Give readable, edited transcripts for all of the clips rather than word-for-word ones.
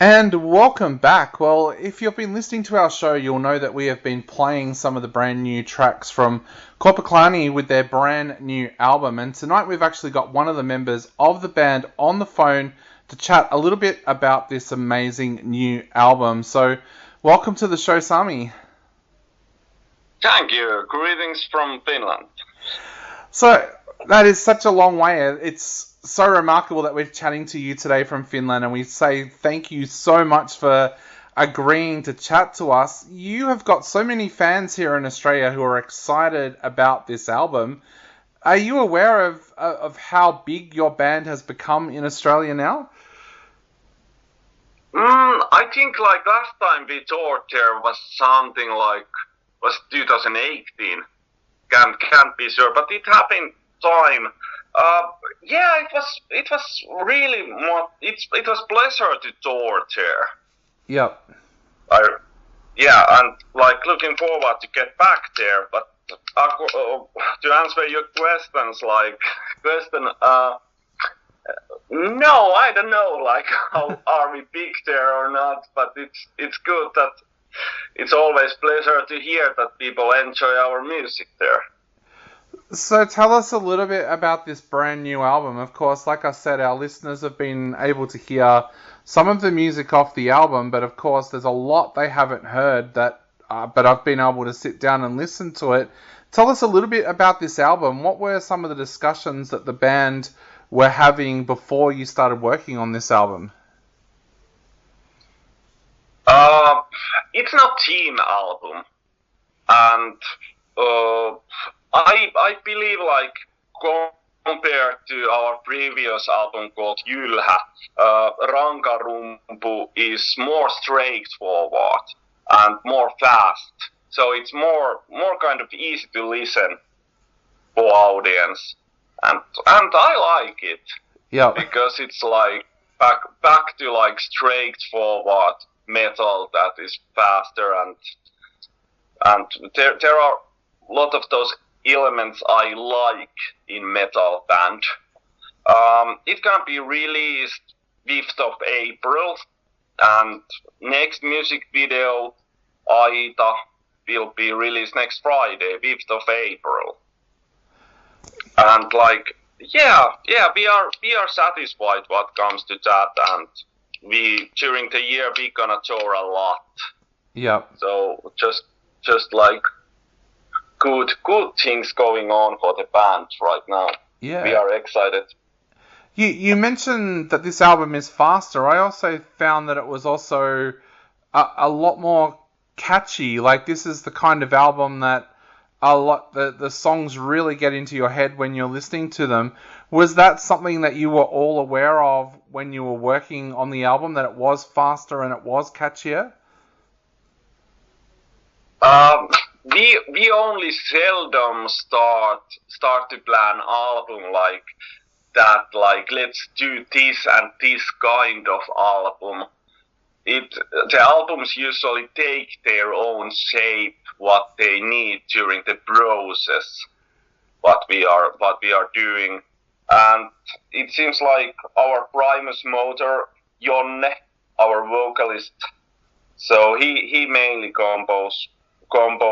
And welcome back. Well, if you've been listening to our show, you'll know that we have been playing some of the brand new tracks from Korpiklanni with their brand new album. And tonight we've actually got one of the members of the band on the phone to chat a little bit about this amazing new album. So, welcome to the show, Sami. Thank you. Greetings from Finland. So, that is such a long way. It's so remarkable that we're chatting to you today from Finland, and we say thank you so much for agreeing to chat to us. You have got so many fans here in Australia who are excited about this album. Are you aware of how big your band has become in Australia now? I think like last time we toured there was something like was 2018. Can't be sure, but it happened time. Yeah, it was really more. It was pleasure to tour there. Yep. And like looking forward to get back there. But to answer your questions, no, I don't know, like how are we big there or not. But it's good that it's always pleasure to hear that people enjoy our music there. So tell us a little bit about this brand new album. Of course, like I said, our listeners have been able to hear some of the music off the album, but of course there's a lot they haven't heard but I've been able to sit down and listen to it. Tell us a little bit about this album. What were some of the discussions that the band were having before you started working on this album? It's not team album, and I believe like compared to our previous album called Ylhä, Rankarumpu is more straightforward and more fast. So it's more kind of easy to listen for audience, and I like it. Yeah. Because it's like back to like straightforward metal that is faster and there are a lot of those elements I like in metal band. It can be released 5th of April, and next music video Aita will be released next Friday, 5th of April. And like we are satisfied what comes to that, and during the year we're gonna tour a lot. Yeah. So just like good things going on for the band right now. Yeah. We are excited. You mentioned that this album is faster. I also found that it was also a lot more catchy. Like, this is the kind of album that the songs really get into your head when you're listening to them. Was that something that you were all aware of when you were working on the album, that it was faster and it was catchier? We only seldom start to plan album like that, like let's do this and this kind of album. The albums usually take their own shape, what they need during the process, what we are doing. And it seems like our primus motor, Jonne, our vocalist, so he mainly compose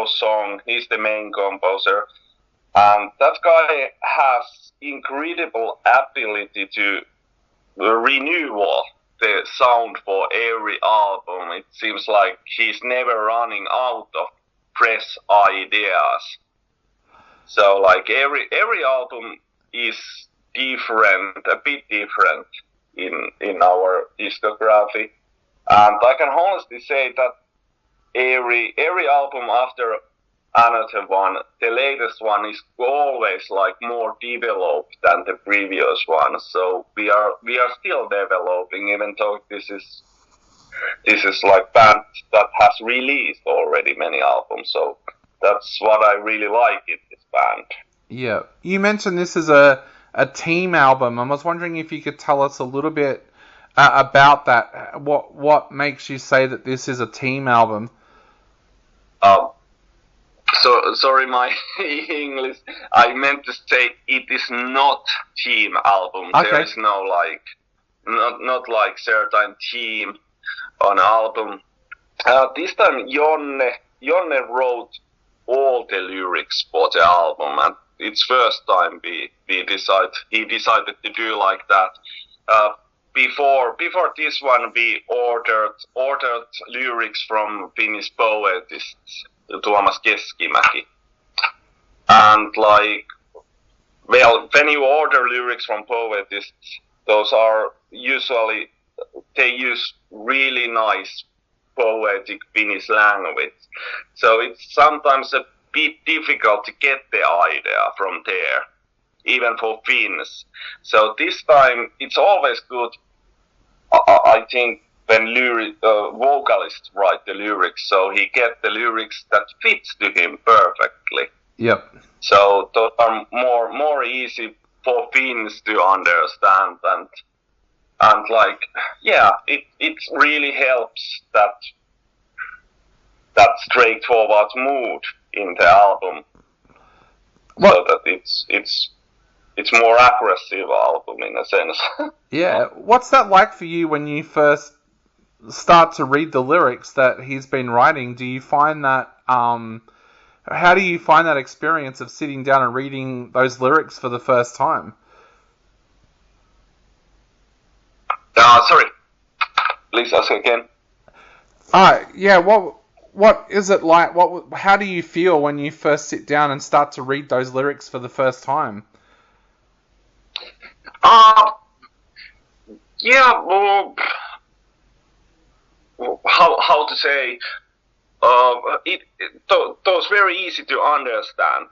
song. He's the main composer, and that guy has incredible ability to renew the sound for every album. It seems like he's never running out of fresh ideas. So like every album is different, a bit different in our discography, and I can honestly say that every album after another one, the latest one is always like more developed than the previous one. So we are still developing, even though this is like band that has released already many albums. So that's what I really like in this band. Yeah, you mentioned this is a team album. I was wondering if you could tell us a little bit about that. What makes you say that this is a team album? So sorry, my English. I meant to say it is not team album. Okay. There is no like, not like certain team. on album. This time Jonne wrote all the lyrics for the album, and it's first time he decided to do like that. Before this one, we ordered lyrics from Finnish poetist Tuomas Keskimäki, and like, well, when you order lyrics from poetists, those are usually, they use really nice poetic Finnish language, so it's sometimes a bit difficult to get the idea from there, even for Finns. So this time it's always good, I think, when vocalists write the lyrics, so he get the lyrics that fits to him perfectly. Yep. So those are more easy for Finns to understand, and like, yeah, it really helps that straightforward mood in the album, so that it's more aggressive album in a sense. Yeah, what's that like for you when you first start to read the lyrics that he's been writing? Do you find that, how do you find that experience of sitting down and reading those lyrics for the first time? Sorry, please ask again. Yeah, what is it like? How do you feel when you first sit down and start to read those lyrics for the first time? Yeah, well, how to say, those very easy to understand,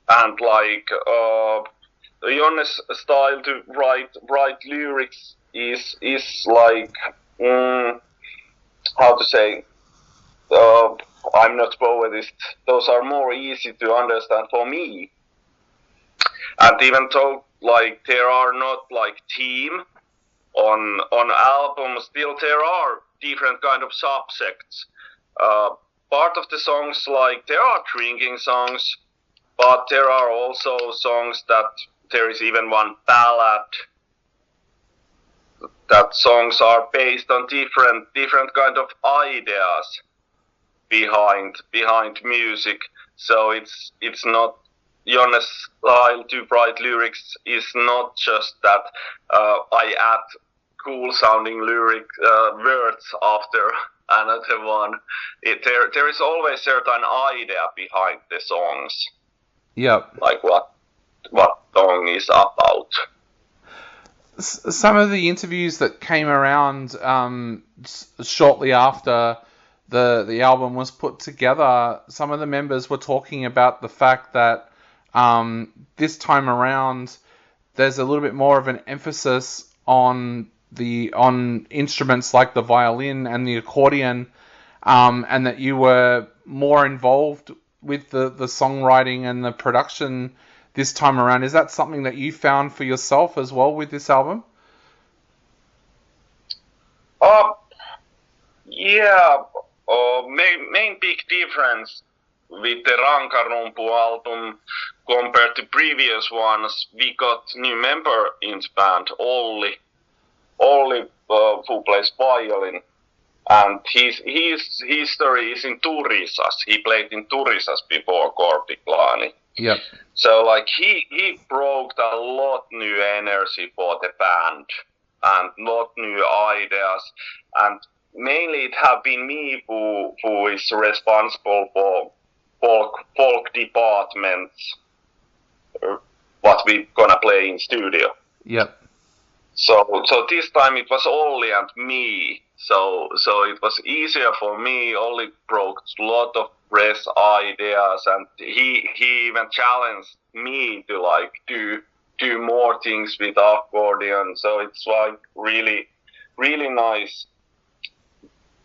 and like, Jonne's style to write lyrics is like, how to say, I'm not poetist, those are more easy to understand for me. And even though like there are not like theme on album, still there are different kind of subsects. Part of the songs, like, there are drinking songs, but there are also songs that there is even one ballad, that songs are based on different kind of ideas behind music. So it's not, Jonne's style to write lyrics is not just that I add cool sounding lyric words after another one. There is always certain idea behind the songs. Yep. Like what song is about. Some of the interviews that came around shortly after the album was put together, some of the members were talking about the fact that this time around there's a little bit more of an emphasis on instruments like the violin and the accordion, and that you were more involved with the songwriting and the production this time around. Is that something that you found for yourself as well with this album? Yeah. Main big difference with the Rankarumpu album compared to previous ones, we got new member in the band, Olli, who plays violin, and his history is in Turisas. He played in Turisas before Korpiklanni. Yep. So like he brought a lot new energy for the band and lot new ideas, and mainly it have been me who is responsible for folk departments, what we gonna play in studio. Yep. So this time it was Olli and me. So it was easier for me. Olli brought a lot of fresh ideas, and he even challenged me to like do more things with accordion. So it's like really nice,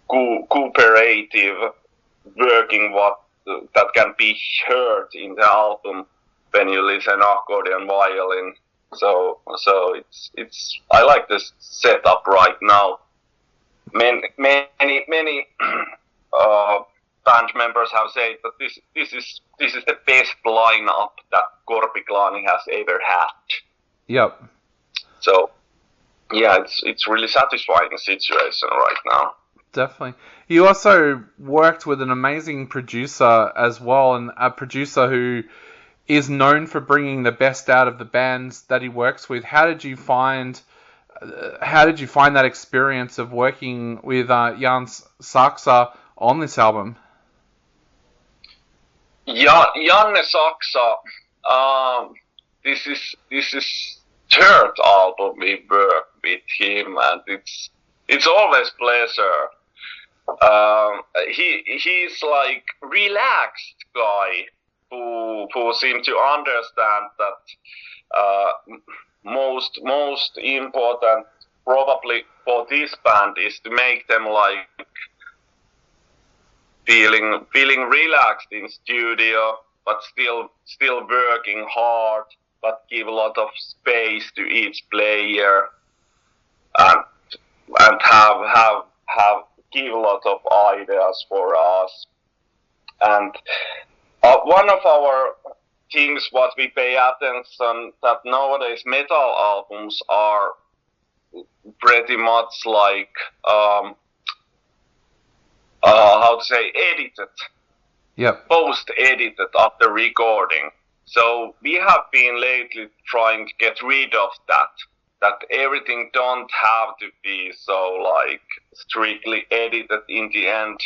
cooperative working that can be heard in the album when you listen accordion, violin. So it's I like this setup right now. Many band members have said that this is the best lineup that Korpiklanni has ever had. Yep. So yeah, it's really satisfying situation right now. definitely. You also worked with an amazing producer as well, and a producer who is known for bringing the best out of the bands that he works with. How did you find that experience of working with Jan Saksa on this album? Yeah, Janne Saksa. This is third album we work with him, and it's always pleasure. He's like relaxed guy who seem to understand that most important probably for this band is to make them like feeling relaxed in studio, but still working hard, but give a lot of space to each player, and have give a lot of ideas for us. And one of our things what we pay attention that nowadays metal albums are pretty much like how to say, edited. Yep. Post-edited after recording. So we have been lately trying to get rid of that everything don't have to be so like strictly edited in the end.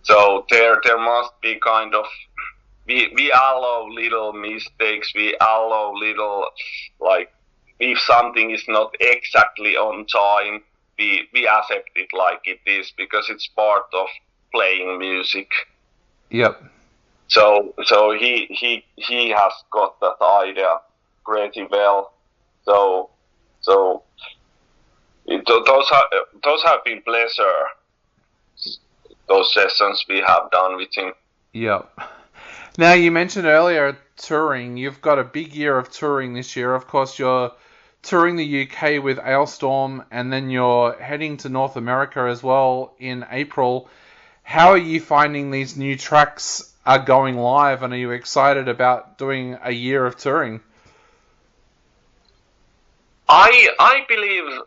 So there must be kind of, we allow little mistakes, we allow little, like, if something is not exactly on time, we accept it like it is, because it's part of playing music. Yep. So he has got that idea pretty well. So those have been pleasure. Those sessions we have done with him. Yep. Now, you mentioned earlier touring. You've got a big year of touring this year. Of course, you're touring the UK with Ailstorm, and then you're heading to North America as well in April. How are you finding these new tracks are going live, and are you excited about doing a year of touring? I believe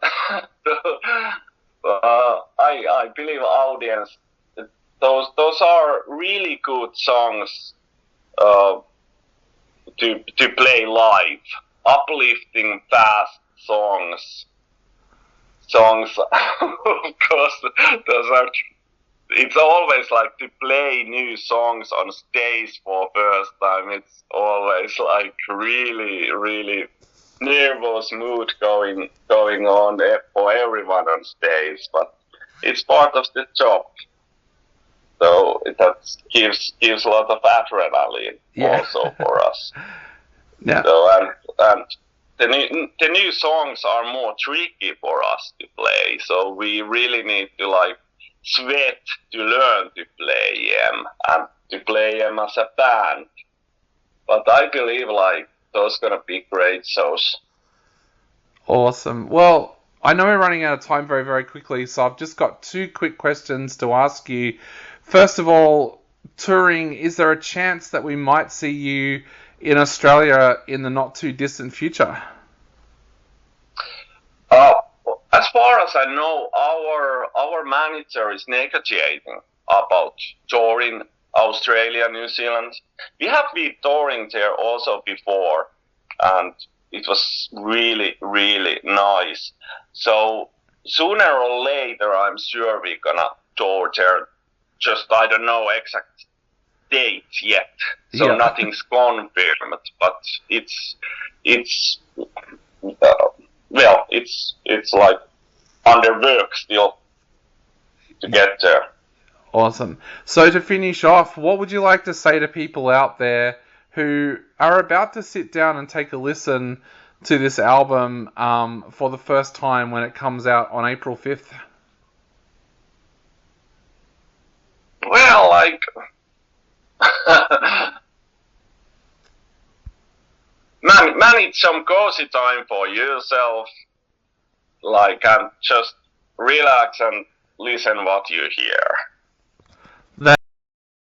I believe audience, those are really good songs to play live, uplifting, fast songs. Of course, those are. It's always like to play new songs on stage for first time. It's always like really nervous mood going on for everyone on stage, but it's part of the job. So that gives a lot of adrenaline also for us. Yeah. So and the new songs are more tricky for us to play. So we really need to like sweat to learn to play them and to play them as a band. But I believe like those gonna be great shows. Awesome. Well, I know we're running out of time very, very quickly, so I've just got two quick questions to ask you. First of all, touring, is there a chance that we might see you in Australia in the not too distant future? As far as I know, our manager is negotiating about touring Australia, New Zealand. We have been touring there also before, and it was really nice. So sooner or later, I'm sure we're gonna tour there. Just I don't know exact dates yet, so nothing's confirmed. But it's like under work still to get there. Awesome. So to finish off, what would you like to say to people out there who are about to sit down and take a listen to this album for the first time when it comes out on April 5th? Well, like manage some cozy time for yourself, like, and just relax and listen what you hear.